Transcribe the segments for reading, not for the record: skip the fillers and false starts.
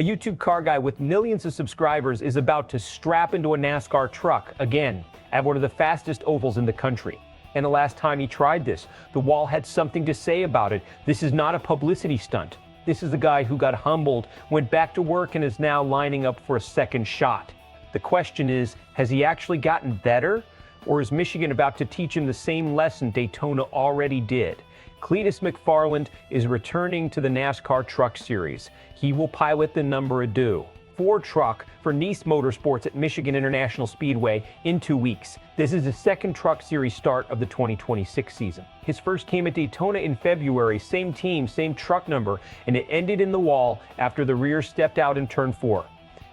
A YouTube car guy with millions of subscribers is about to strap into a NASCAR truck again at one of the fastest ovals in the country. And the last time he tried this, the wall had something to say about it. This is not a publicity stunt. This is the guy who got humbled, went back to work, and is now lining up for a second shot. The question is, has he actually gotten better? Or is Michigan about to teach him the same lesson Daytona already did? Cleetus McFarland is returning to the NASCAR Truck Series. He will pilot the number ado. Ford truck for Nice Motorsports at Michigan International Speedway in 2 weeks. This is his second Truck Series start of the 2026 season. His first came at Daytona in February, same team, same truck number, and it ended in the wall after the rear stepped out in turn 4.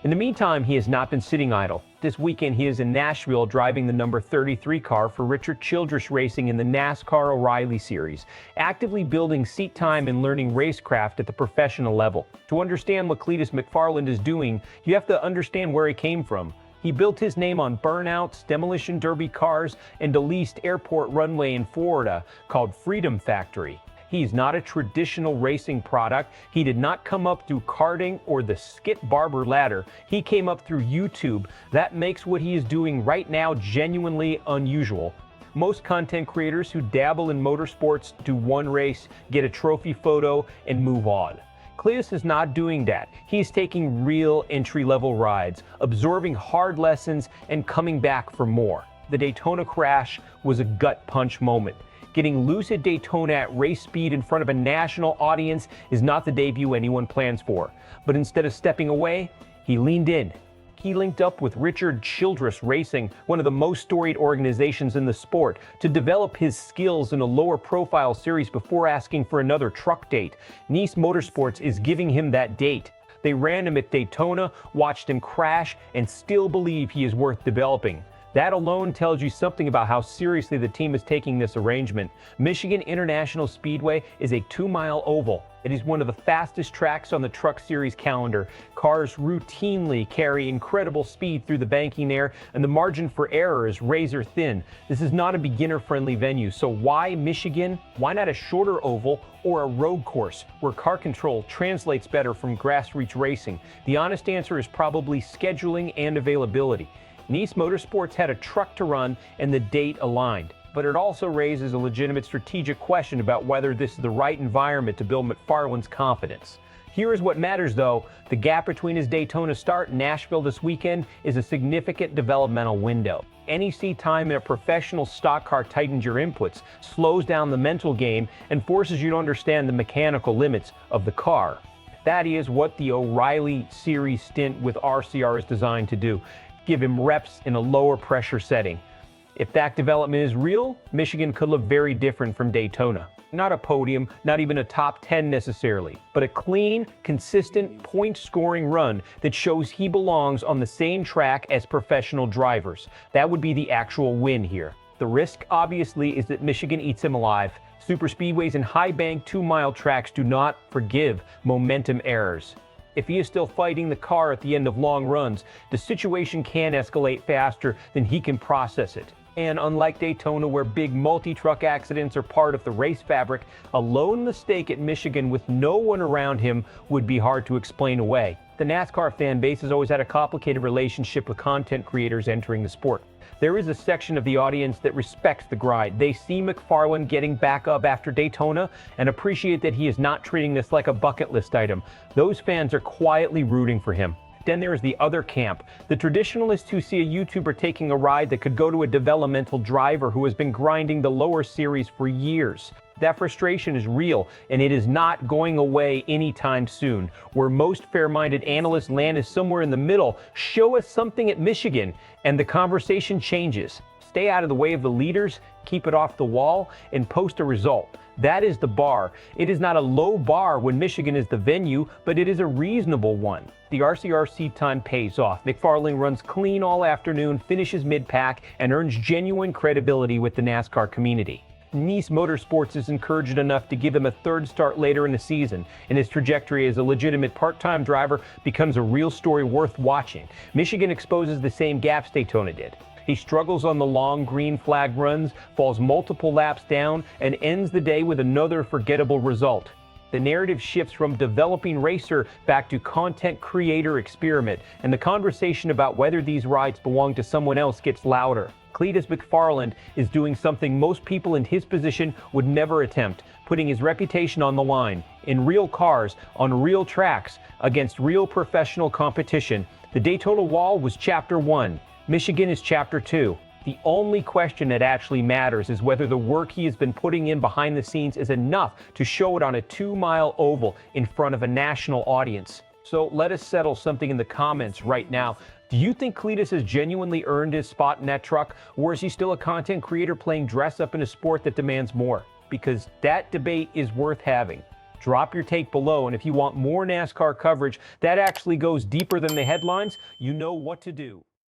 In the meantime, he has not been sitting idle. This weekend, he is in Nashville driving the number 33 car for Richard Childress Racing in the NASCAR O'Reilly Series, actively building seat time and learning racecraft at the professional level. To understand what Cleetus McFarland is doing, you have to understand where he came from. He built his name on burnouts, demolition derby cars, and a leased airport runway in Florida called Freedom Factory. He's not a traditional racing product. He did not come up through karting or the Skip Barber ladder. He came up through YouTube. That makes what he is doing right now genuinely unusual. Most content creators who dabble in motorsports do one race, get a trophy photo, and move on. Cleetus is not doing that. He's taking real entry-level rides, absorbing hard lessons, and coming back for more. The Daytona crash was a gut punch moment. Getting loose at Daytona at race speed in front of a national audience is not the debut anyone plans for. But instead of stepping away, he leaned in. He linked up with Richard Childress Racing, one of the most storied organizations in the sport, to develop his skills in a lower profile series before asking for another truck date. Nice Motorsports is giving him that date. They ran him at Daytona, watched him crash, and still believe he is worth developing. That alone tells you something about how seriously the team is taking this arrangement. Michigan International Speedway is a 2-mile oval. It is one of the fastest tracks on the Truck Series calendar. Cars routinely carry incredible speed through the banking there, and the margin for error is razor thin. This is not a beginner-friendly venue, so why Michigan? Why not a shorter oval or a road course where car control translates better from grassroots racing? The honest answer is probably scheduling and availability. Nice Motorsports had a truck to run and the date aligned, but it also raises a legitimate strategic question about whether this is the right environment to build McFarland's confidence. Here is what matters though. The gap between his Daytona start and Nashville this weekend is a significant developmental window. Any seat time in a professional stock car tightens your inputs, slows down the mental game, and forces you to understand the mechanical limits of the car. That is what the O'Reilly Series stint with RCR is designed to do. Give him reps in a lower pressure setting. If that development is real, Michigan could look very different from Daytona. Not a podium, not even a top 10 necessarily, but a clean, consistent, point-scoring run that shows he belongs on the same track as professional drivers. That would be the actual win here. The risk, obviously, is that Michigan eats him alive. Superspeedways and high-bank 2-mile tracks do not forgive momentum errors. If he is still fighting the car at the end of long runs, the situation can escalate faster than he can process it. And unlike Daytona, where big multi-truck accidents are part of the race fabric, a lone mistake at Michigan with no one around him would be hard to explain away. The NASCAR fan base has always had a complicated relationship with content creators entering the sport. There is a section of the audience that respects the grind. They see McFarland getting back up after Daytona and appreciate that he is not treating this like a bucket list item. Those fans are quietly rooting for him. Then there is the other camp, the traditionalists who see a YouTuber taking a ride that could go to a developmental driver who has been grinding the lower series for years. That frustration is real, and it is not going away anytime soon. Where most fair-minded analysts land is somewhere in the middle. Show us something at Michigan, and the conversation changes. Stay out of the way of the leaders, keep it off the wall, and post a result. That is the bar. It is not a low bar when Michigan is the venue, but it is a reasonable one. The RCR seat time pays off. McFarland runs clean all afternoon, finishes mid-pack, and earns genuine credibility with the NASCAR community. Nice Motorsports is encouraged enough to give him a third start later in the season, and his trajectory as a legitimate part-time driver becomes a real story worth watching. Michigan exposes the same gaps Daytona did. He struggles on the long green flag runs, falls multiple laps down, and ends the day with another forgettable result. The narrative shifts from developing racer back to content creator experiment, and the conversation about whether these rides belong to someone else gets louder. Cleetus McFarland is doing something most people in his position would never attempt, putting his reputation on the line, in real cars, on real tracks, against real professional competition. The Daytona wall was Chapter 1. Michigan is Chapter 2. The only question that actually matters is whether the work he has been putting in behind the scenes is enough to show it on a 2-mile oval in front of a national audience. So let us settle something in the comments right now. Do you think Cleetus has genuinely earned his spot in that truck, or is he still a content creator playing dress up in a sport that demands more? Because that debate is worth having. Drop your take below, and if you want more NASCAR coverage that actually goes deeper than the headlines, you know what to do.